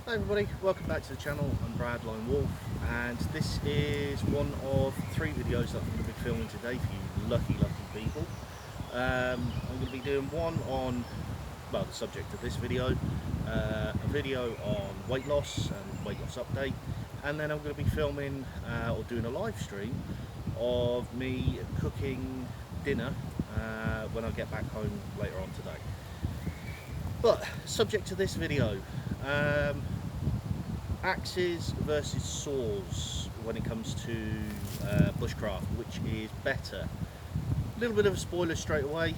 Hi everybody, welcome back to the channel. I'm Brad Lone Wolf, and this is one of 3 videos that I'm going to be filming today for you lucky people. I'm going to be doing one on, well, the subject of this video, a video on weight loss and weight loss update, and then I'm going to be filming or doing a live stream of me cooking dinner when I get back home later on today. But subject to this video, axes versus saws when it comes to bushcraft, which is better. A little bit of a spoiler straight away,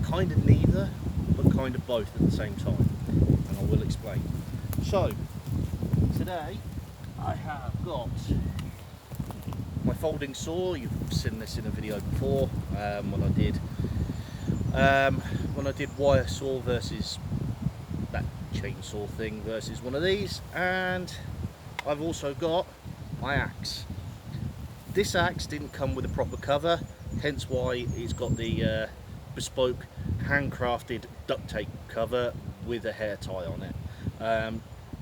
kind of neither, but kind of both at the same time, and I will explain. So, today I have got my folding saw. You've seen this in a video before when I did wire saw versus that chainsaw thing versus one of these, and I've also got my axe. This axe didn't come with a proper cover, hence why it's got the bespoke handcrafted duct tape cover with a hair tie on it.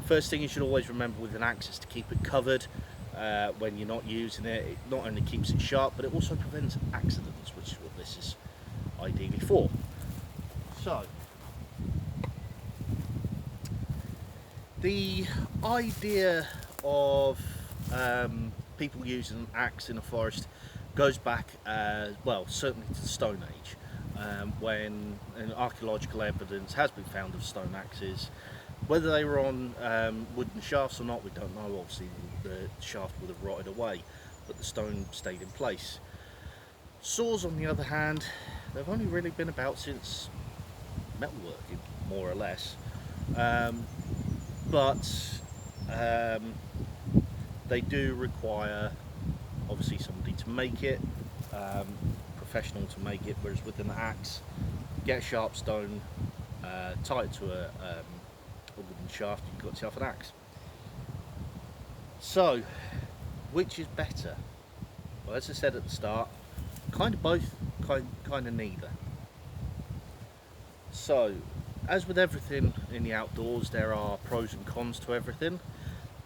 First thing you should always remember with an axe is to keep it covered when you're not using it. It not only keeps it sharp, but it also prevents accidents, which is what this is ideally for. So, the idea of people using an axe in a forest goes back, well, certainly to the Stone Age, when archaeological evidence has been found of stone axes. Whether they were on wooden shafts or not, we don't know. Obviously, the shaft would have rotted away, but the stone stayed in place. Saws, on the other hand, they've only really been about since metalworking, more or less. But they do require obviously somebody to make it, professional to make it, whereas with an axe, get a sharp stone, tie it to a wooden shaft, you've got yourself an axe. So, which is better? Well, as I said at the start, kind of both, kind of neither. So, as with everything in the outdoors, there are pros and cons to everything,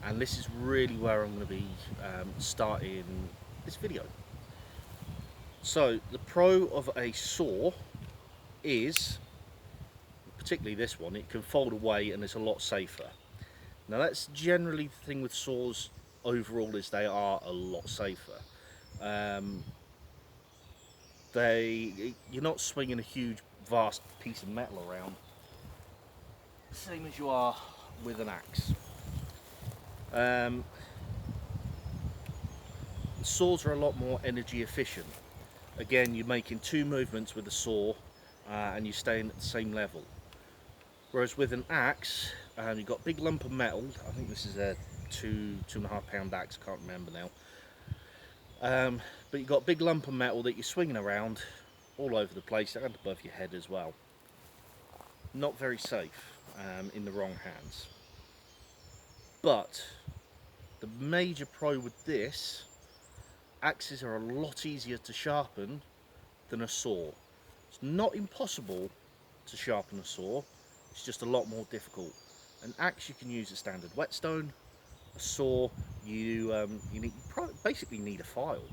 and this is really where I'm going to be starting this video. So, the pro of a saw is, particularly this one, it can fold away and it's a lot safer. Now, that's generally the thing with saws overall, is they are a lot safer. You're not swinging a huge vast piece of metal around, same as you are with an axe. Saws are a lot more energy efficient. Again, you're making 2 movements with a saw and you're staying at the same level. Whereas with an axe, you've got a big lump of metal. I think this is a 2.5 pound axe, I can't remember now. But you've got a big lump of metal that you're swinging around all over the place and above your head as well. Not very safe in the wrong hands. But the major pro with this, axes are a lot easier to sharpen than a saw. It's not impossible to sharpen a saw, it's just a lot more difficult. An axe you can use a standard whetstone. A saw, you basically need a file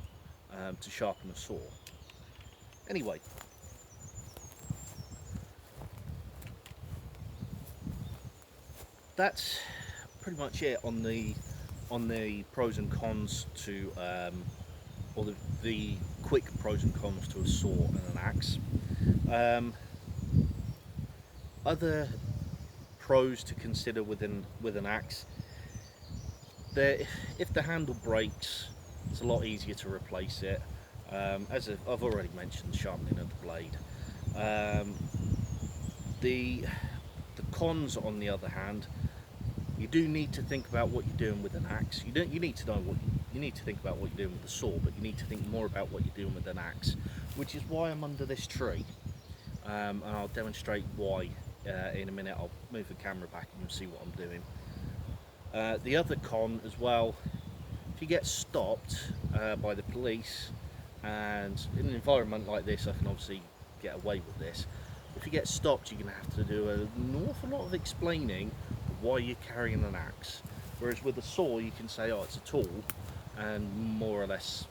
to sharpen a saw. Anyway, that's pretty much it on the pros and cons to or the quick pros and cons to a saw and an axe. Other pros to consider with an axe: if the handle breaks, it's a lot easier to replace it. As I've already mentioned, sharpening of the blade. The cons, on the other hand, you do need to think about what you're doing with an axe. You need to know what you need to think about what you're doing with the saw, but you need to think more about what you're doing with an axe, which is why I'm under this tree, and I'll demonstrate why in a minute. I'll move the camera back and you'll see what I'm doing. The other con as well, if you get stopped by the police, and in an environment like this I can obviously get away with this, if you get stopped you're going to have to do an awful lot of explaining why you're carrying an axe. Whereas with a saw, you can say, oh, it's a tool, and more or less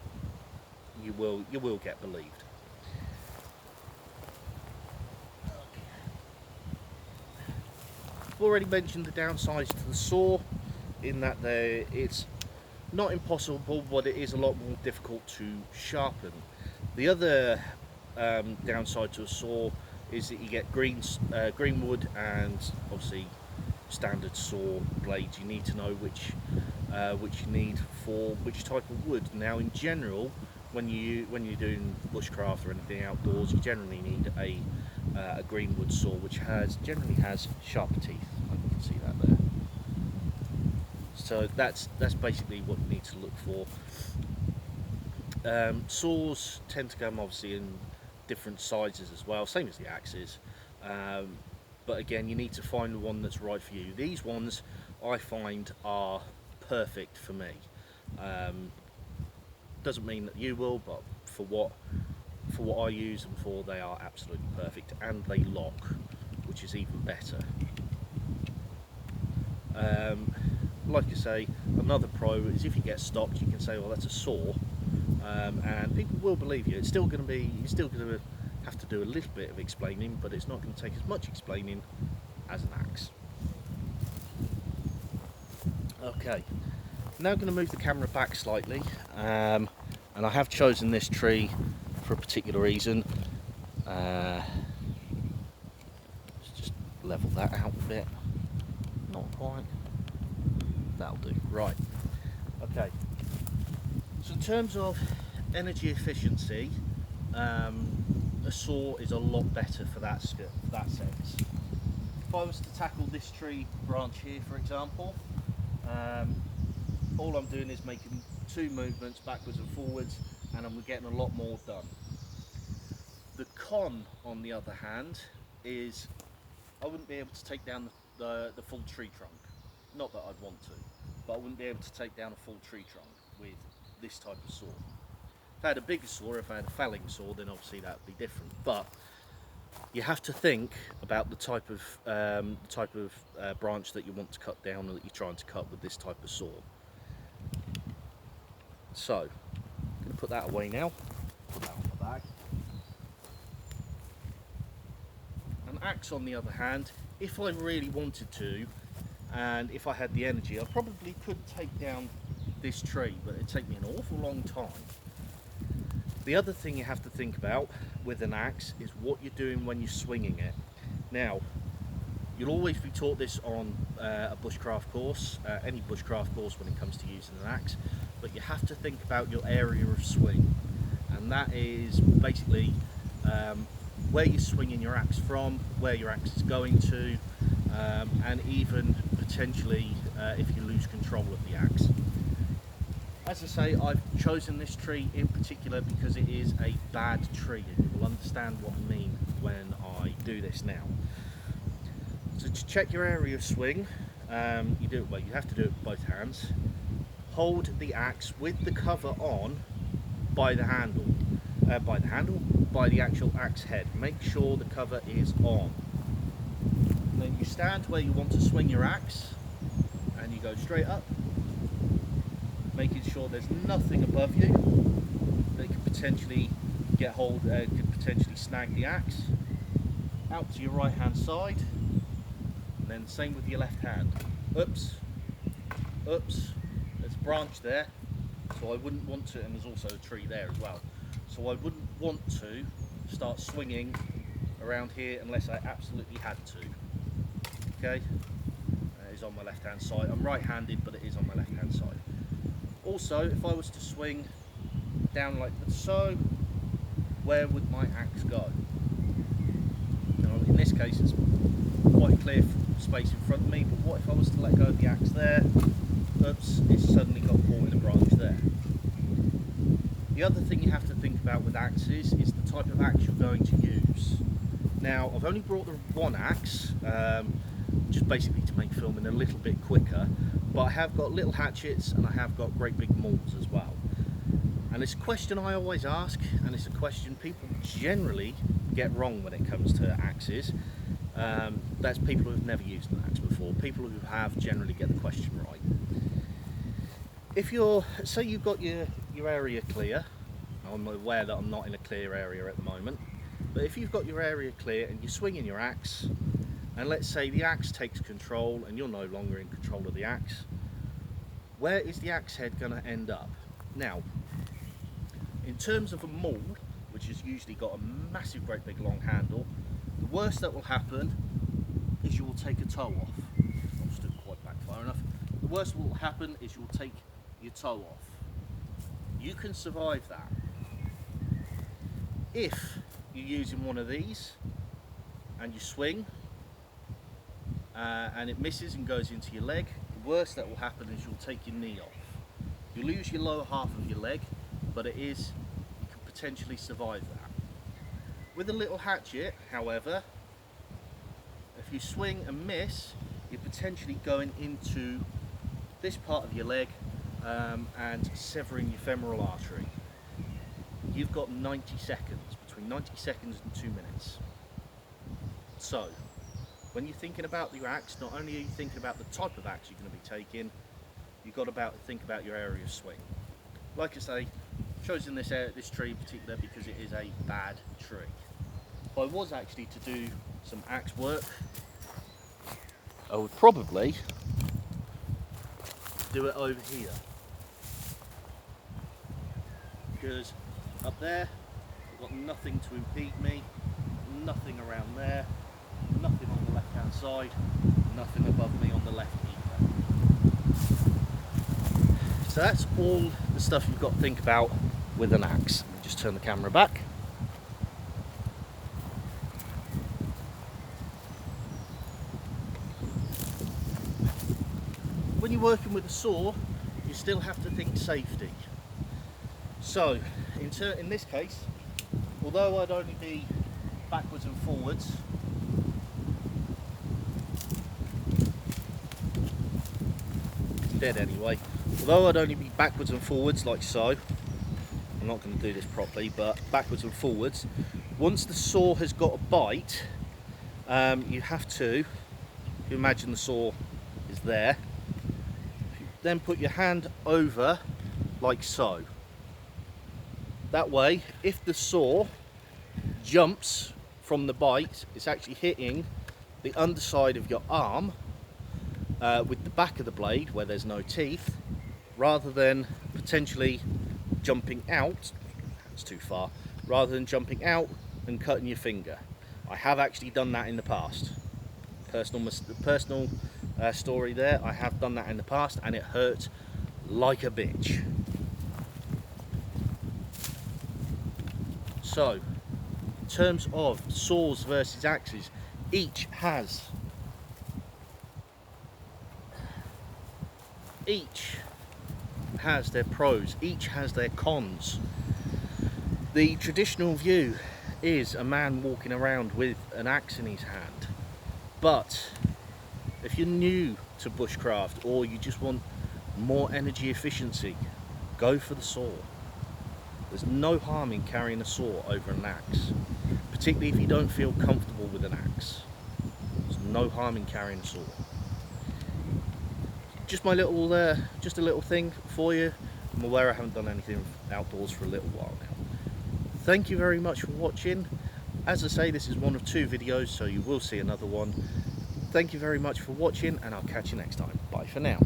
you will get believed. I've already mentioned the downsides to the saw, in that it's not impossible, but it is a lot more difficult to sharpen. The other downside to a saw is that you get green wood and obviously standard saw blades. You need to know which you need for which type of wood. Now, in general, when you're doing bushcraft or anything outdoors, you generally need a green wood saw, which generally has sharper teeth. You can see that there. So that's basically what you need to look for. Saws tend to come obviously in different sizes as well, same as the axes. But again, you need to find the one that's right for you. These ones I find are perfect for me. Doesn't mean that you will, but for what I use them for, they are absolutely perfect, and they lock, which is even better. Like I say, another pro is if you get stopped, you can say, well, that's a saw, and people will believe you. You're still going to have to do a little bit of explaining, but it's not going to take as much explaining as an axe. Okay, now I'm going to move the camera back slightly, and I have chosen this tree for a particular reason. Let's just level that out a bit. Not quite. That'll do. Right. Okay. So in terms of energy efficiency, a saw is a lot better for that sense. If I was to tackle this tree branch here, for example, all I'm doing is making 2 movements backwards and forwards, and I'm getting a lot more done. The con, on the other hand, is I wouldn't be able to take down the full tree trunk. Not that I'd want to, but I wouldn't be able to take down a full tree trunk with this type of saw. If I had a bigger saw, if I had a felling saw, then obviously that would be different. But you have to think about the type of branch that you want to cut down, or that you're trying to cut with this type of saw. So, I'm going to put that away now. Put that on the bag. An axe, on the other hand, if I really wanted to, and if I had the energy, I probably could take down this tree, but it'd take me an awful long time. The other thing you have to think about with an axe is what you're doing when you're swinging it. Now, you'll always be taught this on a bushcraft course, any bushcraft course when it comes to using an axe, but you have to think about your area of swing, and that is basically where you're swinging your axe from, where your axe is going to, and even potentially if you lose control of the axe. As I say, I've chosen this tree in particular because it is a bad tree, and you will understand what I mean when I do this now. So to check your area of swing, you have to do it with both hands. Hold the axe with the cover on by the actual axe head. Make sure the cover is on. And then you stand where you want to swing your axe, and you go straight up, making sure there's nothing above you that could potentially could potentially snag the axe. Out to your right hand side, and then same with your left hand. Oops, there's a branch there, so I wouldn't want to, and there's also a tree there as well, so I wouldn't want to start swinging around here unless I absolutely had to. Okay, it is on my left hand side. I'm right handed, but it is on my left hand side. Also, if I was to swing down like so, where would my axe go? Now, in this case, it's quite clear space in front of me, but what if I was to let go of the axe there? Oops, it's suddenly got caught in a branch there. The other thing you have to think about with axes is the type of axe you're going to use. Now, I've only brought the one axe, just basically to make filming a little bit quicker, but I have got little hatchets and I have got great big mauls as well. And it's a question I always ask, and it's a question people generally get wrong when it comes to axes. That's people who have never used an axe before. People who have generally get the question right. If you're, say you've got your area clear, I'm aware that I'm not in a clear area at the moment, but if you've got your area clear and you're swinging your axe, and let's say the axe takes control and you're no longer in control of the axe, where is the axe head going to end up? Now, in terms of a maul, which has usually got a massive, great big long handle, the worst that will happen is you will take a toe off. I've stood quite back far enough. The worst that will happen is you will take your toe off. You can survive that. If you're using one of these and you swing and it misses and goes into your leg, the worst that will happen is you'll take your knee off. You'll lose your lower half of your leg, but you can potentially survive that. With a little hatchet, however, if you swing and miss, you're potentially going into this part of your leg and severing your femoral artery. You've got 90 seconds, between 90 seconds and 2 minutes. So, when you're thinking about your axe, not only are you thinking about the type of axe you're going to be taking, you've got to think about your area of swing. Like I say, I've chosen this tree in particular because it is a bad tree. If I was actually to do some axe work, I would probably do it over here, because up there I've got nothing to impede me, nothing around there, nothing on the left hand side, nothing above me on the left either. So that's all the stuff you've got to think about with an axe. Let me just turn the camera back. When you're working with a saw, you still have to think safety. So, in this case, although I'd only be backwards and forwards, it's dead anyway, although I'd only be backwards and forwards like so, I'm not going to do this properly, but backwards and forwards, once the saw has got a bite, you have to, if you imagine the saw is there, then put your hand over like so. That way, if the saw jumps from the bite, it's actually hitting the underside of your arm with the back of the blade where there's no teeth, rather than potentially jumping out, that's too far, rather than jumping out and cutting your finger. I have actually done that in the past. Personal story there, I have done that in the past and it hurt like a bitch. So, in terms of saws versus axes, each has their pros, each has their cons. The traditional view is a man walking around with an axe in his hand, but if you're new to bushcraft or you just want more energy efficiency, go for the saw. There's no harm in carrying a saw over an axe, particularly if you don't feel comfortable with an axe. There's no harm in carrying a saw. Just my little, just a little thing for you. I'm aware I haven't done anything outdoors for a little while now. Thank you very much for watching. As I say, this is one of 2 videos, so you will see another one. Thank you very much for watching, and I'll catch you next time. Bye for now.